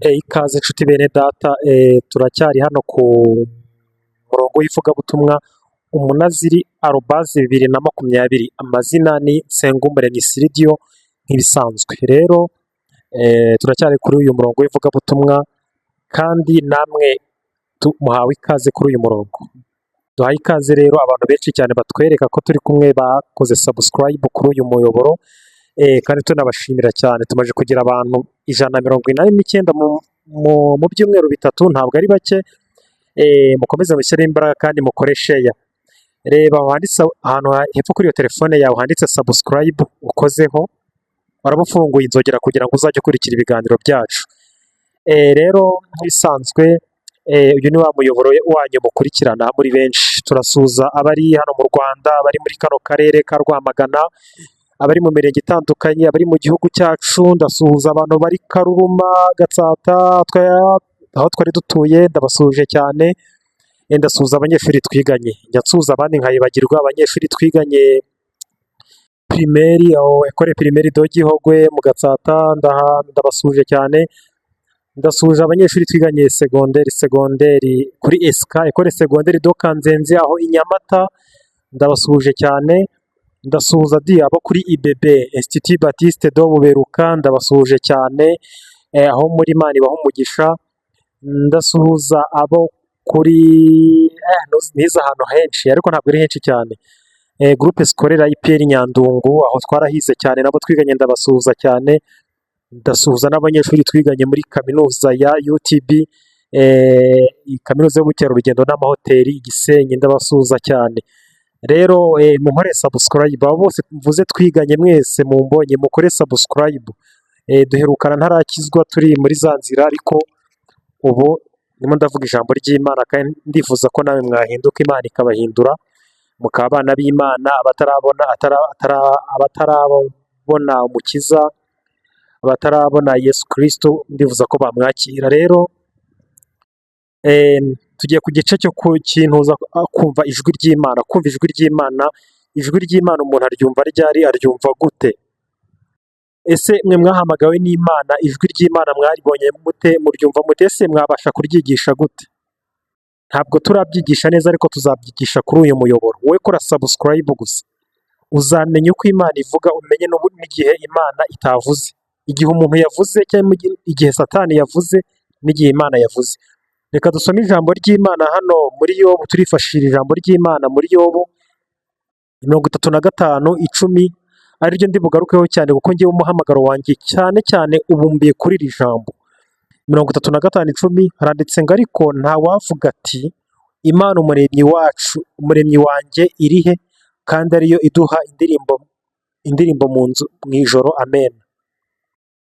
Ikaze nshuti bene data, turacyari hano ku murongo w'ivugabutumwa umunaziri@2020, amazina ni Nsengumuremyi Siridiyo nk'ibisanzwe. Rero turacyari kuri uyu murongo w'ivugabutumwa kandi namwe muhawe ikaze kuri uyu murongo. Duhaye ikaze rero abantu benshi cyane batwereka ko turi kumwe, bakoze subscribe kuri uyu muyoboro, kandi tunabashimira cyane. Tumaze kugira abantu 189 mu byumweru bitatu, ntabwo ari bake. Mukomeze mushyire imbaraga kandi mukore share. Reba wanditse ahantu hepfo kuri iyo telefone yawe handitse subscribe, ukozeho waraba ufunguye inzogera kugira ngo uzajye ukurikira ibiganiro byacu. Rero nk'isanzwe, uyu ni wa muyoboro wanyu mukurikirana muri benshi. Turasuhuza abari hano mu Rwanda, abari muri kano karere ka Rwamagana, abari mu mirenge itandukanye, abari mu gihugu cyacu. Ndasuhuza abantu bari Karuruma, Gatsata, aho twari dutuye, ndabasuhuje cyane. Ndasuhuza abanyeshuri twiganye, njya nsuhuza abandi nkayibagirwa. Abanyeshuri twiganye pirimeri, ekore pirimeri do Gihogwe mu Gatsata, ndabasuhuje cyane. Ndasuhuje abanyeshuri twiganye segonderi kuri SK, ekore segonderi do Kanzenze aho i Nyamata, ndabasuhuje cyane. Ndasuhuza abo kuri IBB, Institut Baptiste do Buberuka, ndabasuhuje cyane, aho muri Imana ibaha umugisha. Ndasuhuza abo kuri nize ahantu henshi ariko ntabwo ari henshi cyane, groupe scolaire IPR Nyandungu, aho twarahize cyane, nabo twiganye ndabasuhuza cyane. Ndasuhuza n'abanyeshuri twiganye muri kaminuza ya UTB, kaminuza y'ubukerarugendo n'amahoteli i Gisenyi, ndabasuhuza cyane. Rero munkore subscribe, abo bose mvuze twiganye mwese mumbonye mukore subscribe. Duherukana ntarakizwa, turi muri za nzira, ariko ubu ndimo ndavuga ijambo ry'Imana kandi ndifuza ko nawe mwahinduka, Imana ikabahindura mukaba abana b'Imana. Abatarabona umukiza, abatarabona Yesu Kristo, ndifuza ko bamwakira. Rero tugiye ku gice cyo kintuza kumva ijwi ry'Imana. Kumva ijwi ry'Imana, ijwi ry'Imana umuntu aryumva ryari, aryumva gute? Ese mwe mwahamagawe n'Imana, ijwi ry'Imana mwaribonye mute, muryumva mute? Ese mwabasha kuryigisha gute? Ntabwo turabyigisha neza ariko tuzabyigisha kuri uyu muyoboro. Wowe kora subscribe gusa, uzamenya uko Imana ivuga, umenye n'igihe Imana itavuze, igihe umuntu yavuze cyangwa igihe Satani yavuze n'igihe Imana yavuze. Reka dusome ijambo ry'Imana hano muri Yobu. Turifashishije ijambo ry'Imana muri Yobu 35:10, ariryo ndi bugarukeho cyane kuko ngewe umuhamagaro wanjye cyane cyane ubumbiye kuri iri jambo. 35:10 haranditse ngo, ariko nta wavuga ati Imana umuremyi wacu, umuremyi wanjye irihe, kandi ariyo iduha indirimbo mu ijoro. Amen.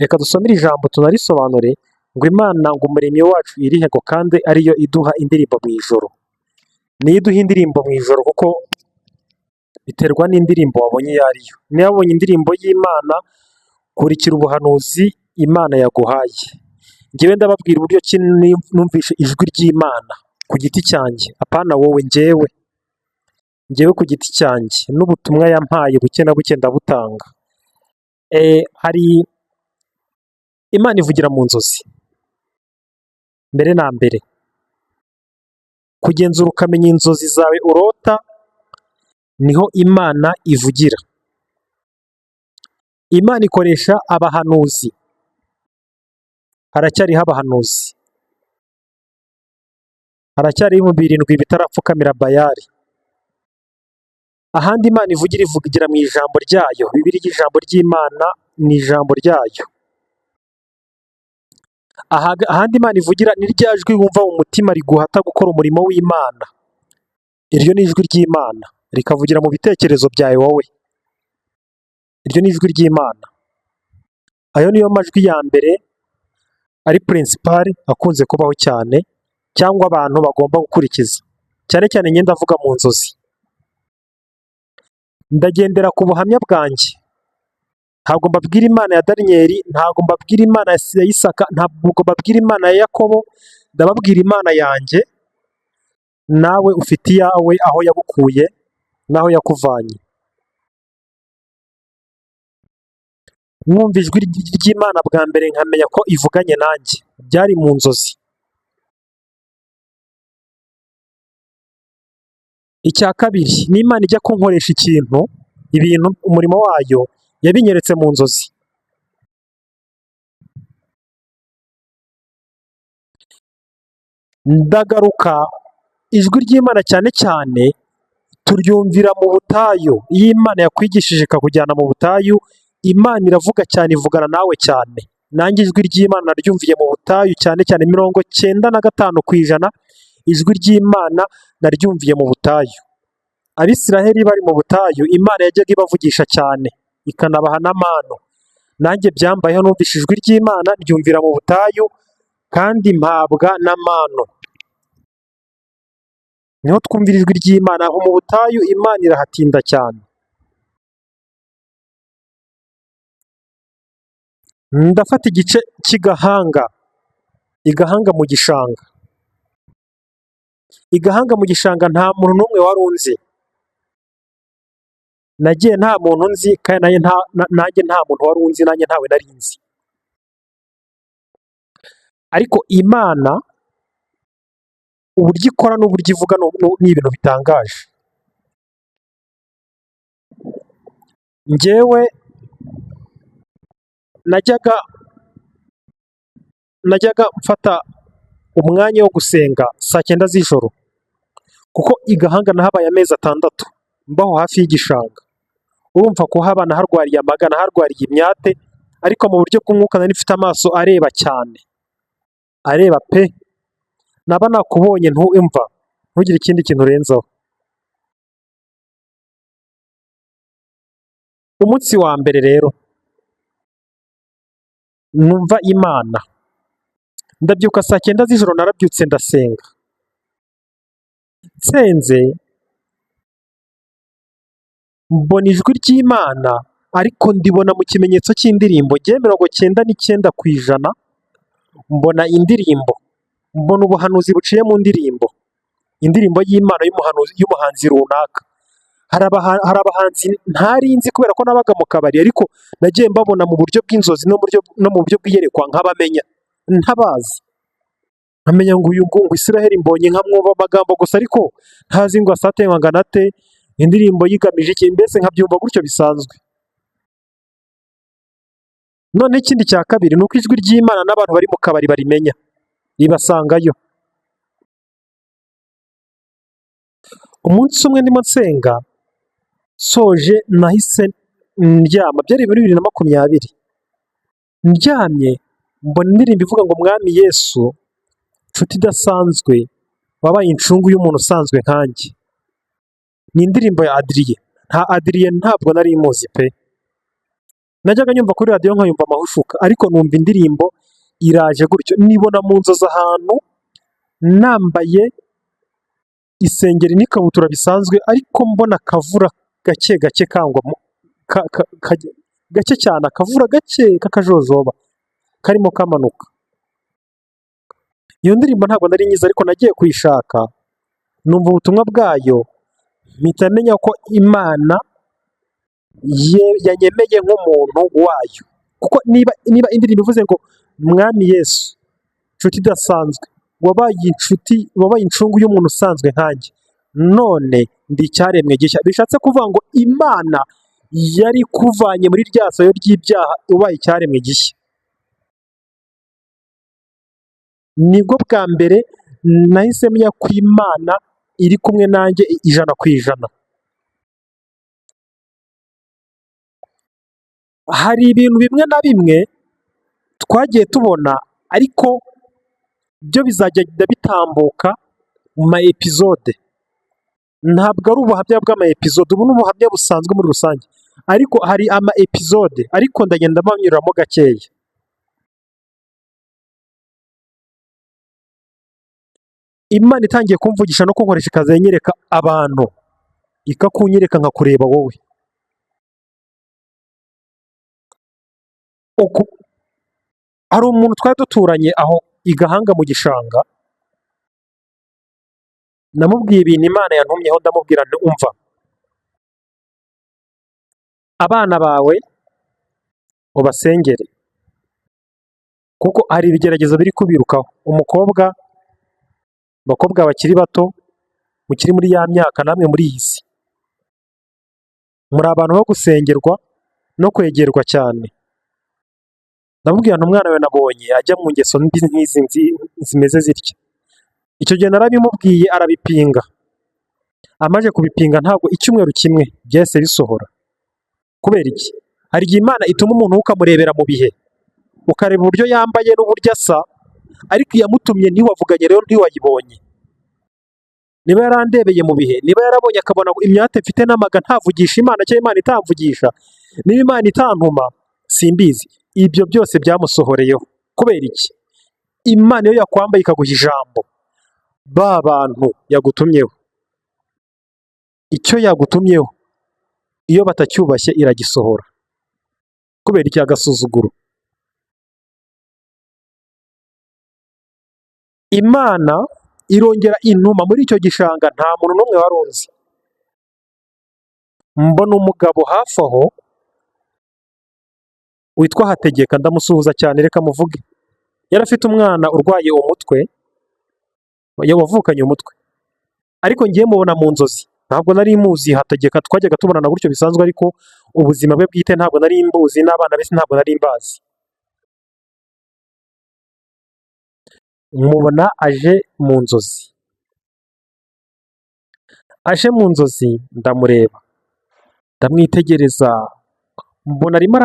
Reka dusomere ijambo tunarisobanure ngo Imana ngo umuremyi wacu irihe ngo kandi ariyo iduha indirimbo mu ijoro. Niyo iduha indirimbo mu ijoro kuko biterwa n'indirimbo wabonye iyo ariyo. Niba wabonye indirimbo y'Imana, kurikira ubuhanuzi Imana yaguhaye. Ngewe ndababwira uburyo ki numvishe ijwi ry'Imana ku giti cyanjye, apana wowe, ngewe ku giti cyanjye, n'ubutumwa yampaye buke na buke ndabutanga. Hari Imana ivugira mu nzozi. Mbere na mbere, kugenzura ukamenya inzozi zawe urota, niho Imana ivugira. Imana ikoresha abahanuzi. Haracyariho abahanuzi, haracyariho ibihumbi 7 bitarapfukamira Bayali. Ahandi Imana ivugira mu ijambo ryayo. Bibiliya, ijambo ry'Imana ni ijambo ryayo. Ahandi Imana ivugira ni rya jwi wumva mu mutima riguhata gukora umurimo w'Imana. Iryo ni ijwi ry'Imana, rikavugira mu bitekerezo byawe wowe. Iryo ni ijwi ry'Imana. Ayo niyo majwi ya mbere ari principal akunze kubaho cyane, cyangwa abantu bagomba gukurikiza. Cyane cyane njye ndavuga mu nzozi. Ndagendera ku buhamya bwanjye. Ntabwo mbabwira Imana ya Daniyeli, ntabwo mbabwira Imana ya Isaka, ntabwo mbabwira Imana ya Yakobo, ndababwira Imana yanjye. Nawe ufite iyawe, aho yagukuye n'aho yakuvanye. Mwumva ijwi ry'Imana bwa mbere nkamenya ko ivuganye nanjye. byari mu nzozi. Icya kabiri, n'Imana ijya kunkoresha ibintu umurimo wayo yabinyeretse mu nzozi. Ndagaruka, ijwi ry'Imana cyane cyane turyumvira mu butayu. Iyo Imana yakwigishije ikakujyana mu butayu, Imana iravuga cyane, ivugana nawe cyane. Nanjye ijwi ry'Imana naryumviye mu butayu cyane cyane 95% ijwi ry'Imana naryumviye mu butayu. Abisiraheli bari mu butayu, Imana yajyaga ibavugisha cyane ikanabaha n'amano. Nanjye byambayeho, numvise ijwi ry'Imana ryumvira mu butayu kandi mpabwa n'amano. Niho twumvira ijwi ry'Imana. Aho mu butayu Imana irahatinda cyane. Ndafata igice cy'igahanga, igahanga mu gishanga. Igahanga mu gishanga nta muntu n'umwe wari unzi. Nagiye nta muntu nzi, kandi nanjye nta muntu wari unzi, nanjye ntawe nari nzi. Ariko Imana uburyo ikora n'uburyo ivuga ni ibintu bitangaje. Njyewe najyaga mfata umwanya wo gusenga saa 9 z'ijoro, kuko igahanga nahabaye amezi 6 mbaho hafi y'igishanga. Urumva kuhaba naharwariye amaga, naharwariye imyate, ariko mu buryo bw'umwuka nari mfite amaso areba cyane, areba pe. Naba nakubonye ntumva, ntugire ikindi kintu urenzaho. Umunsi wa mbere rero numva Imana, ndabyuka saa 9 z'ijoro, narabyutse ndasenga. Nsenze mbona ijwi ry'Imana, ariko ndibona mu kimenyetso cy'indirimbo. Njye 99% mbona indirimbo, mbona ubuhanuzi buciye mu ndirimbo, indirimbo y'Imana y'umuhanzi runaka. Hari abahanzi ntari nzi kubera ko nabaga mu kabari, ariko nagiye mbabona mu buryo bw'inzozi no mu buryo bw'iyerekwa, nkabamenya ntabazi. Nkamenya ngo uyu ngo Israel mbonye nkamwumva amagambo gusa, ariko ntazi ngo asate ngana ate, indirimbo yigamije iki, mbese nkabyumva gutyo bisanzwe. None ikindi cya kabiri ni uko ijwi ry'Imana n'abantu bari mu kabari barimenya, ribasangayo. Umunsi umwe ndimo nsenga, soje nahise ndyama. Byari 2020. Ndyamye mbona indirimbo ivuga ngo Mwami Yesu, nshuti idasanzwe, wabaye incungu y'umuntu usanzwe nkanjye. Ni indirimbo ya Adrien. Nta Adrien ntabwo nari muzi pe. Najyaga nyumva kuri radio nkayumva amahushuka, ariko numva indirimbo iraje gutyo. Nibona mu nzozi ahantu nambaye isengeri n'ikabutura bisanzwe, ariko mbona akavura gake gake kangwamo, gake cyane, akavura gake kakajojoba karimo kamanuka. Iyo ndirimbo ntabwo nari nyiza, ariko nagiye kuyishaka, numva ubutumwa bwayo, mpita menya ko Imana yanyemeye nk'umuntu wayo. Kuko niba indirimbo ivuze ngo Mwami Yesu, nshuti idasanzwe, wabaye incungu y'umuntu usanzwe nkanjye, none ndi icyaremwe gishya, bishatse kuvuga ngo Imana yari kuvanye muri rya sayo ry'ibyaha, ubaye icyaremwe gishya. Nibwo bwa mbere nahise menya ko Imana iri kumwe nanjye 100%. Hari ibintu bimwe na bimwe twagiye tubona, ariko byo bizagenda bitambuka mu ma episode. Ntabwo ari ubuhamya bw'ama episode, ubu ni ubuhamya busanzwe muri rusange, ariko hari ama episode, ariko ndagenda banyuramo gakeya. Imana itangiye kumvugisha no kunkoresha, ikazenyereka abantu, ikakunyereka nkakureba wowe. Hari umuntu twari duturanye aho igahanga mu gishanga, namubwiye ibintu Imana yantumyeho, ndamubwira nti umva, abana bawe ubasengere, kuko hari ibigeragezo biri kubirukaho. Abakobwa bakiri bato mukiri muri ya myaka, namwe muri iyi si muri abantu bo gusengerwa no kwegerwa cyane. ndamubwira nti umwana we nabonye ajya mu ngeso mbi nk'izi zimeze zitya. Icyo gihe narabimubwiye arabipinga, amaze kubipinga ntabwo icyumweru kimwe byahise bisohora. Kubera iki? Hari igihe Imana ituma umuntu ukamurebera mu bihe, ukareba uburyo yambaye n'uburyo asa, ariko iyamutumye ntiwavuganye, rero ntiwayibonye. Niba yarandebeye mu bihe, niba yarabonye akabona imyate mfite n'amaga ntavugisha Imana cyangwa Imana itamvugisha, niba Imana itantuma simbizi, ibyo byose byamusohoreyeho. Kubera iki? Imana iyo yakwambaye ikaguha ijambo, ba bantu yagutumyeho, icyo yagutumyeho iyo batacyubashye iragisohora. Kubera iki? Agasuzuguro. Imana irongera intuma muri icyo gishanga, nta muntu n'umwe wari unzi. Mbona umugabo hafi aho witwa Hategeka, ndamusuhuza cyane, reka muvuge. Yari afite umwana urwaye umutwe, wavukanye umutwe, ariko ngiye mubona mu nzozi. Ntabwo nari muzi Hategeka, twajyaga tubonana gutyo bisanzwe, ariko ubuzima bwe bwite ntabwo nari mbuzi, n'abana be ntabwo nari mbazi. Mubona aje mu nzozi, ndamureba, ndamwitegereza, mbona arimo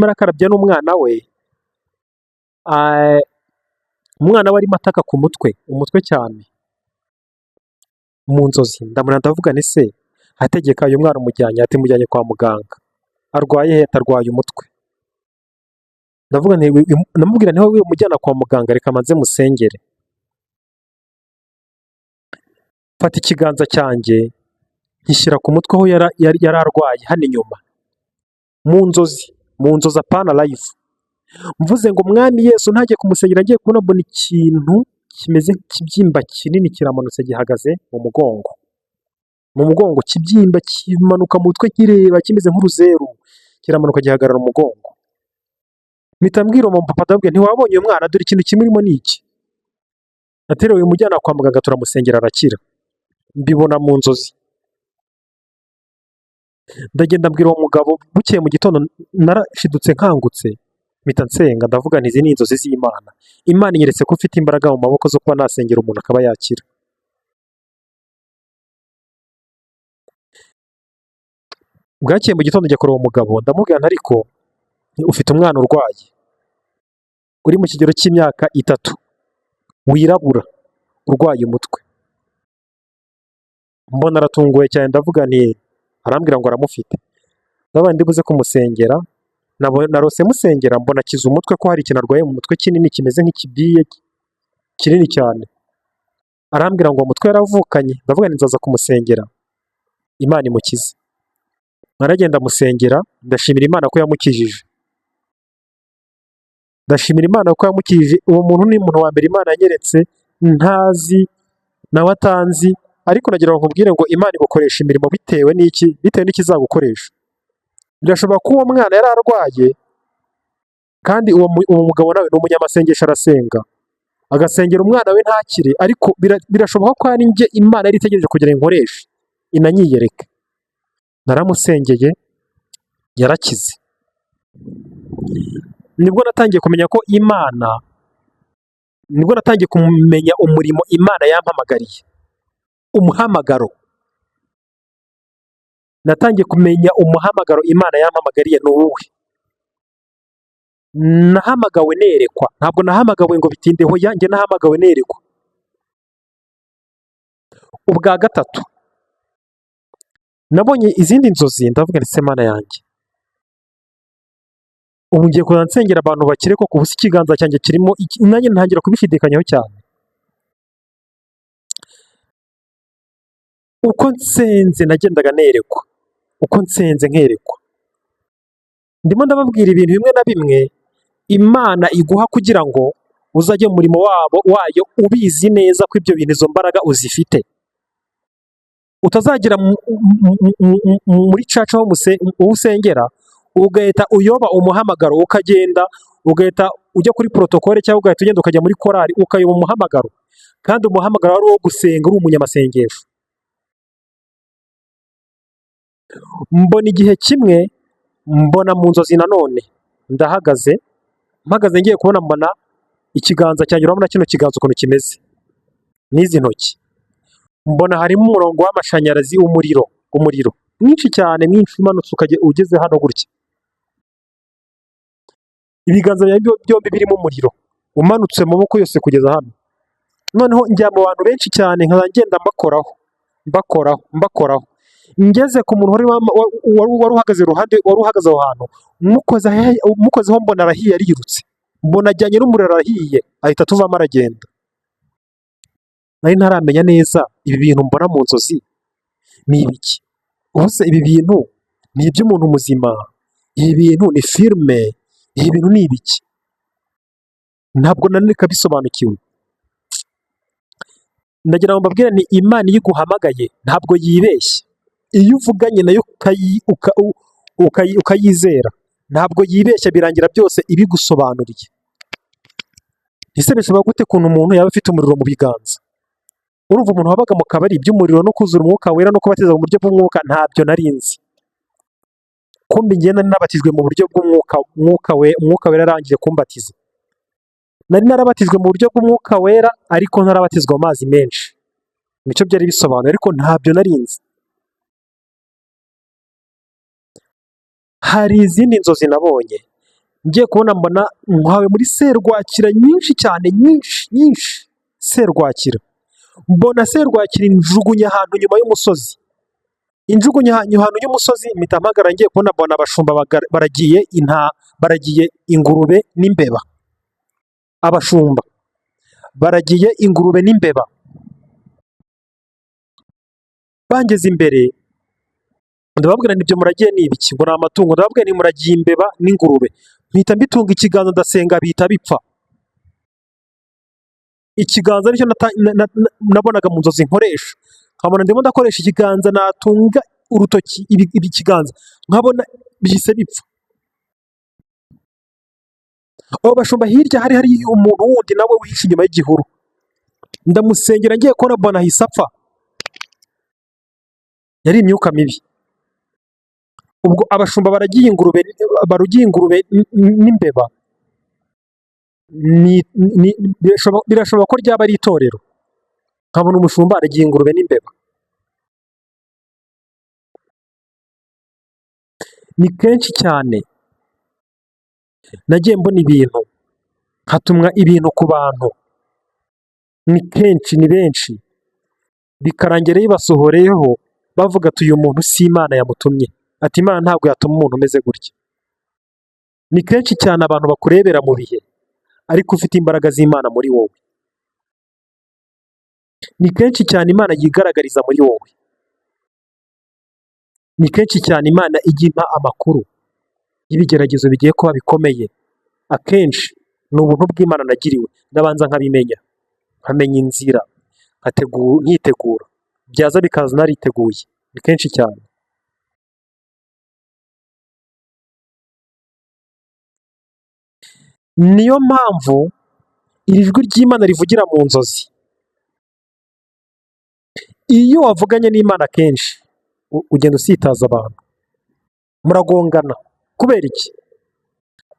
arakarabya n'umwana we. Umwana we arimo ataka ku umutwe cyane. Mu nzozi ndamureba, ndavuga nti se Hategeka, uyu mwana umujyanye ati? Mujyanye kwa muganga. Arwaye he? Atarwaye umutwe. Ndavuga nti, ndamubwira nti wowe umujyana kwa muganga, reka manze musengere. Mfata ikiganza cyanjye nkishyira ku mutwe aho yari arwaye hano inyuma, mu nzozi apana live. Mvuze ngo Mwami Yesu, ntagiye kumusengera, ngiye kubona mbona ikintu kimeze nk'ikibyimba kinini kiramanutse gihagaze mu mugongo, kibyimba kimanuka mu mutwe, kireba kimeze nk'uruzeru, kiramanuka gihagarara mu mugongo. Mpita mbwira umupapa, ndamubwira ntiwabonye uyu mwana, dore ikintu kimurimo ni iki. Nateruye umujyana kwa muganga, turamusengera arakira. Mbibona mu nzozi. Ndagenda mbwira uwo mugabo, bukeye mu gitondo narashidutse nkangutse, mpita nsenga, ndavuga nti izi ni inzozi z'Imana. Imana inyeretse ko ufite imbaraga mu maboko zo kuba nasengera umuntu akaba yakira. Bwakeye mu gitondo njya kureba uwo mugabo, ndamubwira nti ariko ufite umwana urwaye, uri mu kigero cy'imyaka 3, wirabura, urwaye umutwe. Mbona aratunguwe cyane, ndavuga nti, arambwira ngo aramufite. Ndabaye ndibuze kumusengera, narose musengera, mbona akiza umutwe, ko hari ikintu arwaye mu mutwe kinini kimeze nk'ikibiye kinini cyane. Arambwira ngo umutwe yaravukanye. Ndavuga nti nzaza kumusengera Imana imukize. Naragenda musengera, ndashimira Imana ko yamukijije. Uwo muntu ni umuntu wa mbere Imana yanyeretse ntazi nawe atanzi, ariko nagira ngo nkubwire ngo Imana igukoresha imirimo bitewe n'ikizagukoresha. Birashoboka ko uwo mwana yari arwaye, kandi uwo mugabo nawe ni umunyamasengesho, arasenga, agasengera umwana we ntakire, ariko birashoboka ko ari njye Imana yari itegereje kugira ngo inkoreshe, inanyiyereke. Naramusengeye, yarakize. Nibwo natangiye kumenya umurimo Imana yampamagariye, umuhamagaro. Natangiye kumenya umuhamagaro Imana yampamagariye ni uwuhe. Nahamagawe nerekwa, ntabwo nahamagawe ngo bitinde, hoya, njye nahamagawe nerekwa. Ubwa gatatu nabonye izindi nzozi, ndavuga nti se Mana yanjye, ubu ngiye kuza nsengera abantu bakire, ko kubusa ikiganza cyanjye kirimo nanjye ntangira kubishidikanyaho cyane. Uko nsenze nagendaga nerekwa, uko nsenze nkerekwa. Ndimo ndababwira ibintu bimwe na bimwe Imana iguha kugira ngo uzajye mu murimo wayo ubizi neza ko ibyo bintu, izo mbaraga uzifite. Utazagera muri caca aho usengera ugahita uyoba umuhamagaro, ukagenda ugahita ujya kuri protokole cyangwa ugahita ugenda ukajya muri korari ukayoba umuhamagaro, kandi umuhamagaro wari uwo gusenga uri umunyamasengesho. Mbona igihe kimwe, mbona mu nzozi nanone ndahagaze, mpagaze ngiye kubona mbona ikiganza cyanjye, urabona kino kiganza ukuntu kimeze n'izi ntoki, mbona harimo umurongo w'amashanyarazi umuriro mwinshi cyane, mwinshi umanutse ukajya ugeze hano gutya. Ibiganza byanjye byombi birimo umuriro umanutse mu maboko yose kugeza hano. Noneho njya mu bantu benshi cyane, nkaba ngenda mbakoraho. Ngeze ku muntu wari uhagaze iruhande, wari uhagaze aho hantu, mukozeho mbona arahiye, arirutse, mbona ajyanye n'umuriro, arahiye, ahita atuvamo aragenda. Nari ntaramenya neza ibi bintu mbona mu nzozi ni ibiki. Ubuse ibi bintu ni iby'umuntu muzima? Ibi bintu ni filime? Ibi bintu ni ibiki? Ntabwo nanone bisobanukiwe. Ndagira ngo mbabwire, ni Imana iyo iguhamagaye ntabwo yibeshya. Iyo uvuganye nayo ukayizera, ntabwo yibeshya, birangira byose ibigusobanuriye. Ese bishobora gute ukuntu umuntu yaba afite umuriro mu biganza? Urumva umuntu wabaga mu kabari, iby'umuriro no kuzura umwuka wera no kubatiza mu buryo bw'umwuka ntabyo nari nzi. Kumbe njye nari nabatijwe mu buryo bw'umwuka, umwuka wera arangije kumbatiza. Nari narabatijwe mu buryo bw'umwuka wera, ariko ntarabatizwa mu mazi menshi. Nicyo byari bisobanuye, ariko ntabyo nari nzi. Hari izindi nzozi nabonye, ngiye kubona mbona nkwawe muri serwakira nyinshi cyane, nyinshi serwakira. Mbona serwakira injugunye ahantu nyuma y'umusozi, injugunye ahantu y'umusozi, mpita mpagara ngiye kubona mbona abashumba baragiye ingurube n'imbeba. Abashumba baragiye ingurube n'imbeba, bangeze imbere ndababwira nibyo muragiye ni ibiki, ngo ni amatungo. Ndababwira ni muragiye imbeba n'ingurube. Mpita mbitunga ikiganza ndasenga, bihita bipfa. Ikiganza nicyo nabonaga mu nzozi nkoresha, nkabona ndimo ndakoresha ikiganza, natunga urutoki ibi kiganza, nkabona bihise bipfa. Abo bashumba hirya hari umuntu wundi nawe wihishe inyuma y'igihuru, ndamusengera ngiye kubona mbona ahise apfa. Yari imyuka mibi. Ubwo abashumba baragiye ingurube n'imbeba, birashoboka ko ryaba ari itorero. Nkabona umushumba aragiye ingurube n'imbeba. Ni kenshi cyane nagiye mbona ibintu, hatumwa ibintu ku bantu, ni kenshi, ni benshi, bikarangira bibasohoreyeho bavuga ati uyu muntu si Imana yamutumye, ati Imana ntabwo yatuma umuntu umeze gutya. Ni kenshi cyane abantu bakurebera mu bihe, ariko ufite imbaraga z'Imana muri wowe. Ni kenshi cyane Imana yigaragariza muri wowe. Ni kenshi cyane Imana ijya impa amakuru y'ibigeragezo bigiye kuba bikomeye. Akenshi ni ubuntu bw'Imana nagiriwe, ndabanza nkabimenya, nkamenya inzira, nkitegura, byaza bikaza nariteguye. Ni kenshi cyane. Niyo mpamvu iri jwi ry'Imana rivugira mu nzozi. Iyo wavuganye n'Imana kenshi, ugenda usitaza abantu, muragongana. Kubera iki?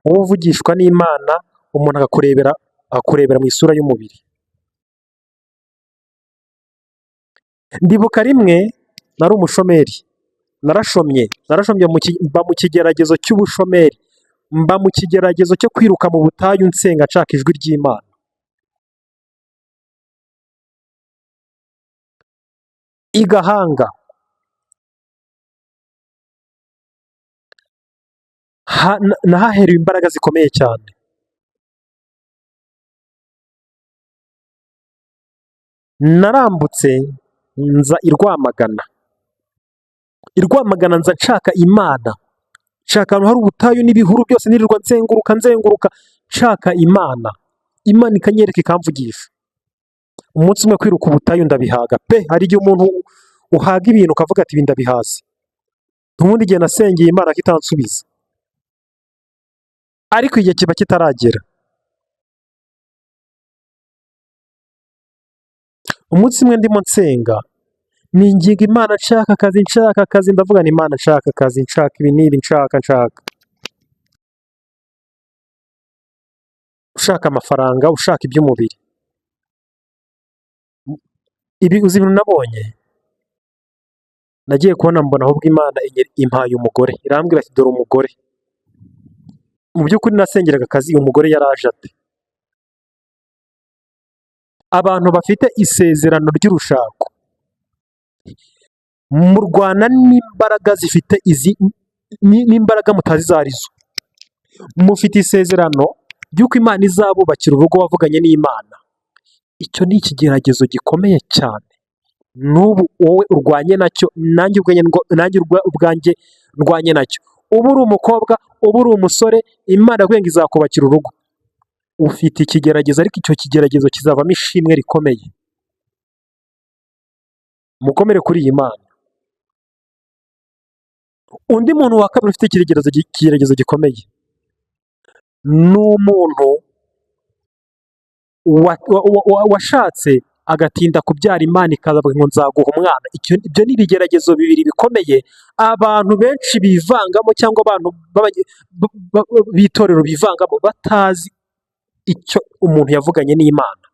Wowe uvugishwa n'Imana, umuntu akakurebera mu isura y'umubiri. Ndibuka rimwe nari umushomeri, narashomye mba mu kigeragezo cy'ubushomeri, mba mu kigeragezo cyo kwiruka mu butayu nsenga nshaka ijwi ry'Imana. I Gahanga nahaherewe imbaraga zikomeye cyane. Narambutse nza i Rwamagana. I Rwamagana nza nshaka Imana, nshaka ahantu hari ubutayu n'ibihuru byose, nirirwa nzenguruka nshaka Imana. Imana ikanyereka, ikamvugisha. Umunsi umwe kwiruka ubutayu ndabihaga pe. Hari igihe umuntu uhaga ibintu ukavuga ati ibi ndabihaze. Ubundi igihe nasengeye Imana kitansubiza, ariko igihe kiba kitaragera. umunsi umwe ndimo nsenga ninginga Imana nshaka akazi ndavuga ni Imana nshaka akazi nshaka ibi n'ibi nshaka ushaka amafaranga ushaka iby'umubiri. Ibi uzi ibintu nabonye nagiye kubona mbona ahubwo Imana impaye umugore irambwira ati dore umugore. Mu by'ukuri nasengeraga akazi umugore yaraje ate. Abantu bafite isezerano ry'urushako murwana n'imbaraga zifite n'imbaraga mutazi izo arizo. Mufite isezerano ry'uko Imana izabubakira urugo wavuganye n'Imana. Icyo ni ikigeragezo gikomeye cyane. N'ubu wowe urwanye nacyo nanjye ubwanjye ndwanye nacyo. Uba uri umukobwa uba uri umusore Imana ngo izakubakira urugo. Ufite ikigeragezo ariko icyo kigeragezo kizavamo ishimwe rikomeye. Mukomere kuri iyi Mana. Undi muntu wa kabiri ufite ikigeragezo gikomeye ni umuntu washatse agatinda kubyara Imana ikazavuga ngo nzaguha umwana. Ibyo ni ibigeragezo bibiri bikomeye abantu benshi bivangamo cyangwa abantu b'itorero bivangamo batazi icyo umuntu yavuganye n'Imana.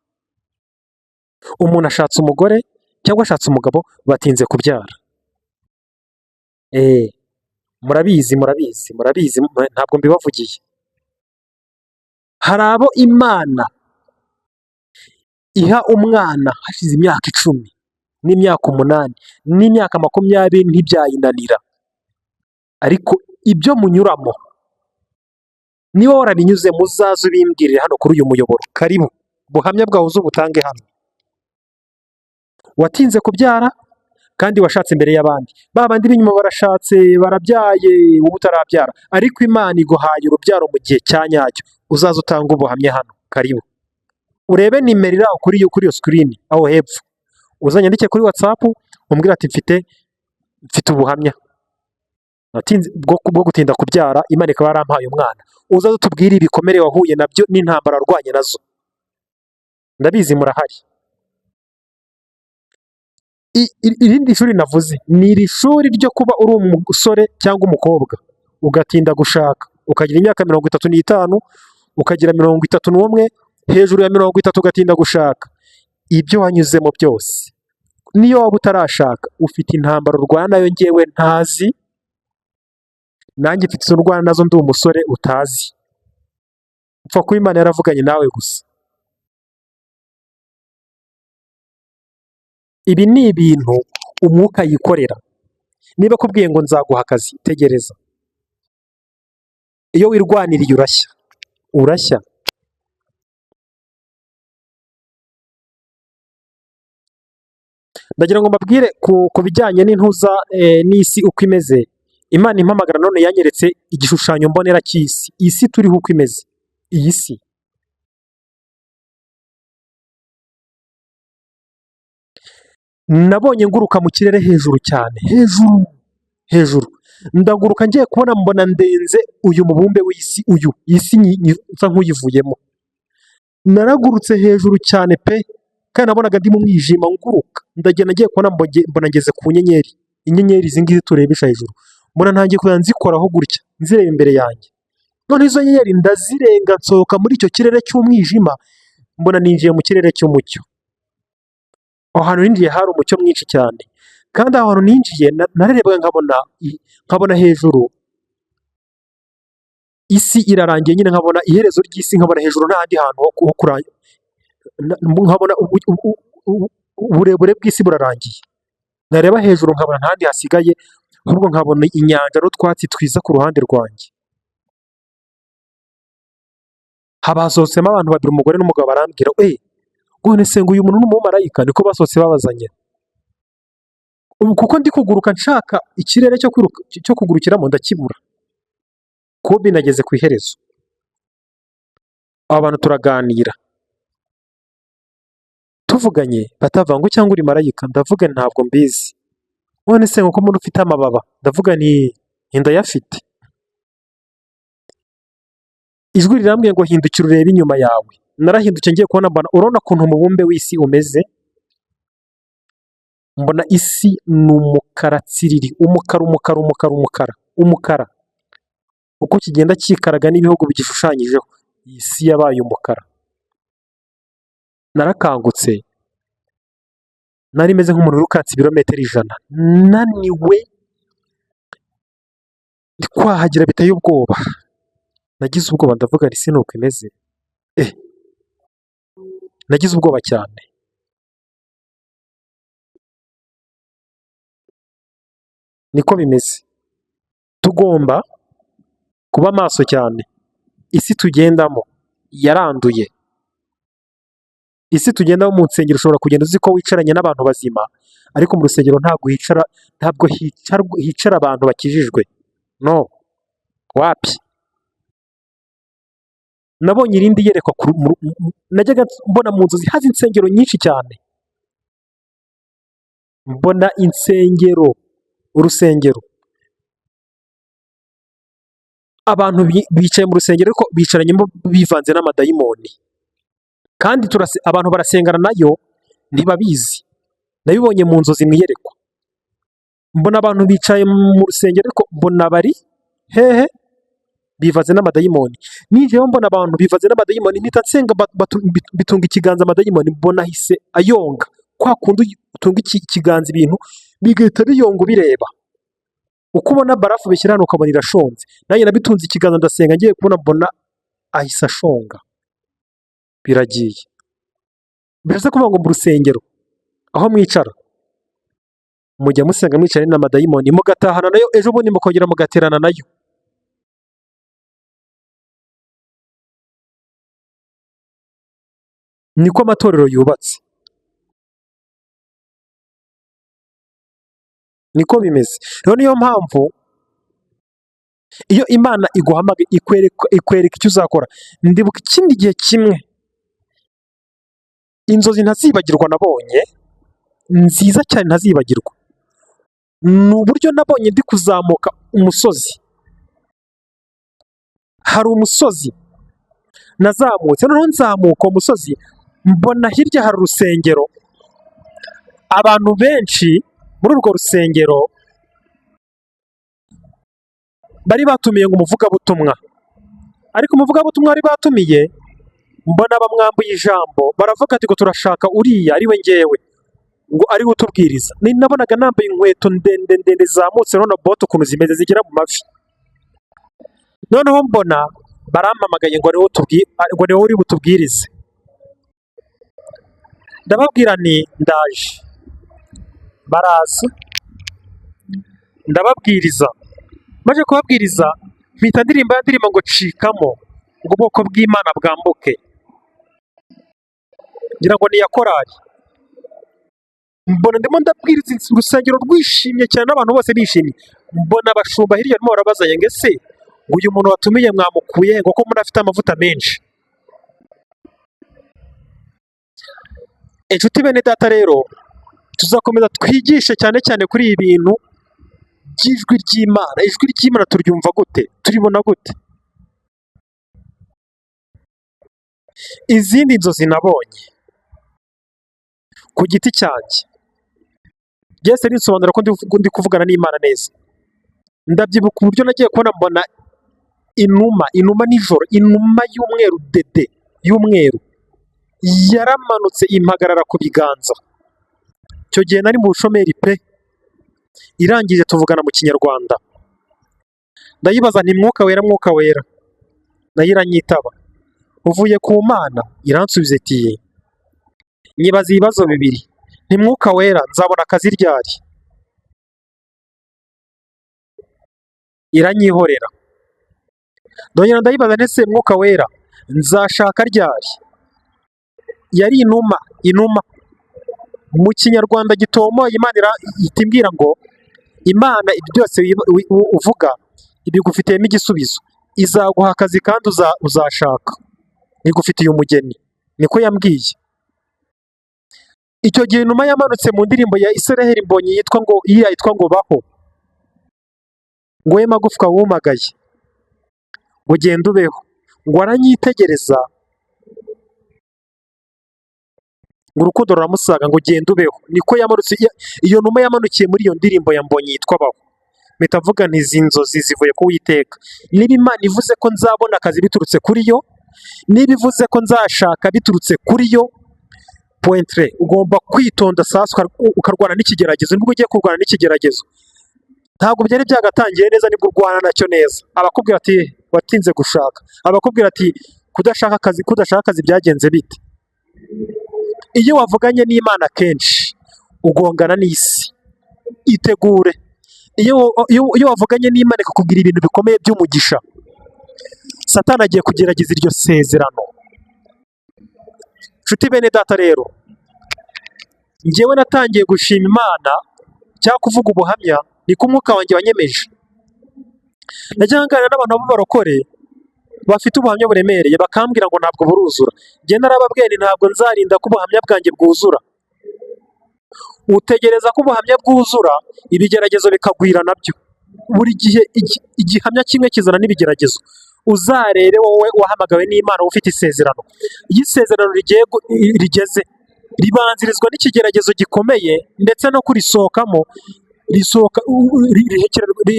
Umuntu ashatse umugore cyangwa ashatse umugabo batinze kubyara. Murabizi ntabwo mbibavugiye. Hari abo Imana iha umwana hashize imyaka 10 n'imyaka 8 n'imyaka 20 ntibyayinanira, ariko ibyo munyuramo niba warabinyuze muzaze ubimbwirire hano kuri uyu muyoboro. Karibu buhamya bwawe ubutange hano. Watinze kubyara kandi washatse imbere y'abandi, babandi b'inyuma barashatse barabyaye wowe utarabyara, ariko Imana iguhaye urubyaro mu gihe cya nyacyo. Uzaze utanga ubuhamya hano. Karibu urebe nimero iri aho kuri iyo screen aho hepfo, uzanyandike kuri WhatsApp umbwira ati mfite ubuhamya bwo gutinda kubyara Imana ikaba yarampaye umwana. Uzaze utubwire ibikomere wahuye nabyo n'intambara warwanye nazo. Ndabizi murahari. Irindi shuri navuze ni iri shuri ryo kuba uri umusore cyangwa umukobwa ugatinda gushaka ukagira imyaka 35 ukagira 31 hejuru ya 30 ugatinda gushaka. Ibyo wanyuzemo byose niyo waba utarashaka ufite intambara urwana nayo ngewe ntazi, nanjye mfite izo ndwana nazo ndi umusore utazi. Upfa kuba Imana yaravuganye nawe gusa. Ibi ni ibintu umwuka yikorera. Niba akubwiye ngo nzaguha akazi, tegereza. Iyo wirwaniriye urashya. Ndagira ngo mbabwire ku bijyanye n'intuza n'isi uko imeze. Imana impamagara none yanyeretse igishushanyo mbonera cy'isi. Isi turiho uko imeze. Iyi si nabonye nguruka mu kirere hejuru cyane, hejuru ndaguruka ngiye kubona mbona ndenze uyu mubumbe w'isi. Iyi si nsa nk'uyivuyemo. Naragurutse hejuru cyane pe, kandi nabonaga ndi mu mwijima nguruka. Ndagenda ngiye kubona mbona ngeze ku nyenyeri. Inyenyeri izi ngizi turebesha hejuru mbona ntangiye kuza nzikoraho gutya nzireba imbere yanjye. None izo nyenyeri ndazirenga nsohoka muri icyo kirere cy'umwijima mbona ninjiye mu kirere cy'umucyo. Aho hantu ninjiye hari umucyo mwinshi cyane, kandi aho hantu ninjiye narerebwa nkabona hejuru isi irarangiye nyine, nkabona iherezo ry'isi, nkabona hejuru n'ahandi hantu ho kurangira, nkabona uburebure bw'isi burarangiye. Nareba hejuru nkabona ntahandi hasigaye, ahubwo nkabona inyanja n'utwatsi twiza ku ruhande rwanjye. Habasohotsemo abantu babiri, umugore n'umugabo, barambwira none se ngo uyu muntu n'umumarayika? Niko basohotse babazanye. Kuko ndi kuguruka nshaka ikirere cyo kugurukiramo ndakibura. Kubi nageze ku iherezo. Aba bantu turaganira tuvuganye, batavangu cyangwa uri marayika? Ndavuga ntabwo mbizi. None se ngo ko umuntu ufite amababa? Ndavuga ndayafite. Ijwi rirambwiye ngo hindukira urebe inyuma yawe. Narahindutse ngiye kubona mbona, urabona ukuntu umubumbe w'isi umeze? mbona isi ni umukara tsiriri, umukara uko kigenda cyikaraga n'ibihugu bigishushanyijeho, iyi si yabaye umukara. Narakangutse, nari meze nk'umuntu wirukanse ibirometero 100, naniwe, ndi kwahagira biteye ubwoba, nagize ubwoba ndavuga nti isi nuko imeze, nagize ubwoba cyane. Niko bimeze, tugomba kuba maso cyane. Isi tugendamo yaranduye, isi tugendamo. Mu nsengero ushobora kugenda uzi ko wicaranye n'abantu bazima, ariko mu rusengero ntabwo hicara abantu bakijijwe, no, wapi. Nabonye irindi yerekwa, najyaga mbona mu nzozi haza insengero nyinshi cyane, mbona urusengero, abantu bicaye mu rusengero ariko bicaranyemo bivanze n'amadayimoni, kandi abantu barasengana nayo ntibabizi. Nabibonye mu nzozi mu iyerekwa, mbona abantu bicaye mu rusengero ariko mbona bari hehe, bivanze n'amadayimoni. Ninjeyeho mbona abantu bivanze n'amadayimoni, mpita nsenga bitunga ikiganza amadayimoni, mbona ahise ayonga, kwa kundi utunga ikiganza ibintu bigahita biyonga ubireba, uko ubona barafu bishyira hano ukabona irashonze. Nanjye nabitunze ikiganza ndasenga, ngiye kubona mbona ahise ashonga, biragiye. Birasa kuvuga ngo mu rusengero aho mwicara mujya musenga mwicaranye n'amadayimoni, mugatahana nayo, ejo bundi mukongera mugaterana nayo. Niko amatorero yubatse, niko bimeze. Rero niyo mpamvu iyo Imana iguhamagaye ikwereka icyo uzakora. Ndibuka ikindi gihe kimwe, inzozi ntazibagirwa nabonye, nziza cyane ntazibagirwa, ni uburyo nabonye ndi kuzamuka umusozi. Hari umusozi nazamutse, noneho nzamuka umusozi, mbona hirya hari urusengero, abantu benshi muri urwo rusengero bari batumiye ngo umuvugabutumwa, ariko umuvugabutumwa bari batumiye mbona bamwambuye ijambo, baravuga ati ngo turashaka uriya ari we ngewe, ngo ari we utubwiriza. Nabonaga nambaye inkweto ndende zamutse, none bote ukuntu zimeze zigera mu mavi. Noneho mbona barampamagaye ngo niwe uri butubwirize. Ndababwira nti ndaje, baraza ndababwiriza. Maze kubabwiriza mpita ndirimba ngo cikamo, ngo ubwoko bw'Imana bwambuke, ngira ngo ni iya korali. Mbona ndimo ndabwiriza, urusengero rwishimye cyane, n'abantu bose bishimye. Mbona abashumba hirya barimo barabazanya ngo ese uyu muntu watumiye mwamukuye ngo ko muri afite amavuta menshi. Inshuti bene data, rero tuzakomeza twigishe cyane cyane kuri ibi bintu by'ijwi ry'Imana. Ijwi ry'Imana turyumva gute? Turibona gute? Izindi nzozi nabonye ku giti cyanjye, byose nisobanura ko ndi kuvugana n'Imana neza. Ndabyibuka uburyo nagiye kubona mbona inuma nijoro, inuma y'umweru dede, y'umweru, yaramanutse impagarara ku biganza. Icyo gihe nari mu bushomeri pe, irangije tuvugana mu Kinyarwanda, ndayibaza nti mwuka wera, mwuka wera, nayo iranyitaba, uvuye ku Mana? Iransubiza iti nyibaza ibibazo bibiri, nti mwuka wera nzabona akazi ryari? Iranyihorera. Ndongera ndayibaza nti ese mwuka wera nzashaka ryari? Yari inuma. Mu Kinyarwanda gitomoye Imana ihita imbwira ngo Imana ibyo byose uvuga ibigufitiyemo igisubizo, izaguha akazi kandi uzashaka, igufitiye umugeni. Niko yambwiye. Icyo gihe inuma yamanutse mu ndirimbo ya Israel Mbonyi yitwa ngo baho, ngo we magufwa wumagaye, ngo genda ubeho, ngo aranyitegereza, ngo urukundo ruramusaga ngo genda ubeho, niko yamanutse. Iyo numa yamanukiye muri iyo ndirimbo ya Mbonyi yitwa Baho. Mpita mvuga nti izi nzozi zivuye ku Uwiteka. Niba Imana ivuze ko nzabona akazi biturutse kuri yo, niba ivuze ko nzashaka biturutse kuri yo, pointre ugomba kwitonda sasa ukarwana n'ikigeragezo. Nibwo ugiye kurwana n'ikigeragezo, ntabwo byari byagatangiye neza nibwo urwana nacyo neza. Abakubwira ati watinze gushaka, abakubwira ati kudashaka akazi byagenze bite. Iyo wavuganye n'Imana kenshi ugongana n'isi. Itegure. Iyo wavuganye n'Imana ikakubwira ibintu bikomeye by'umugisha, Satani agiye kugerageza iryo sezerano. Nshuti bene data rero, njyewe natangiye gushima Imana cyangwa kuvuga ubuhamya niko umwuka wanjye wanyemeje. Najya nganira n'abantu b'abarokore bafite ubuhamya buremereye bakambwira ngo ntabwo buruzura. Njye narababwiye nti ntabwo nzarinda ko ubuhamya bwanjye bwuzura. Utegereza ko ubuhamya bwuzura, ibigeragezo bikagwira nabyo. Buri gihe igihamya kimwe kizana n'ibigeragezo. Uzarebe wowe wahamagawe n'Imana ufite isezerano. Iyo isezerano rigeze ribanzirizwa n'ikigeragezo gikomeye, ndetse no kurisohokamo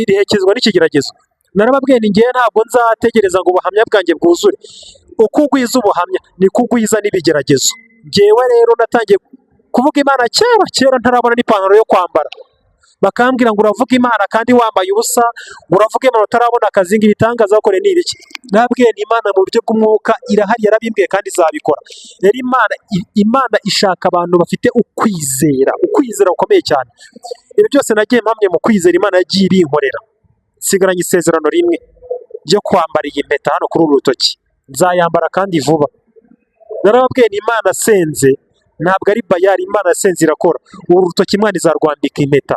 rihekezwa n'ikigeragezo. Narababwiye ni ngewe ntabwo nzategereza ngo ubuhamya bwanjye bwuzure. Uko ugwiza ubuhamya niko ugwiza n'ibigeragezo. Ngewe rero natangiye kuvuga Imana kera ntarabona n'ipantaro yo kwambara. Bakambwira ngo uravuga Imana kandi wambaye ubusa, ngo uravuga Imana utarabona akazi, ngo ibitangaza wakore ni ibiki. Nabwiye ni Imana mu buryo bw'umwuka irahari, yarabimbwiye kandi izabikora. Rero Imana ishaka abantu bafite ukwizera gukomeye cyane. Ibi byose nagiye mpamye mu kwizera Imana yagiye ibinkorera. Nsigaranye isezerano rimwe ryo kwambara iyi mpeta hano kuri uru rutoki. Nzayambara kandi vuba. Narababwiye ni Imana asenze, ntabwo ari bayari. Imana asenze irakora. Uru rutoki Imana izarwambika impeta.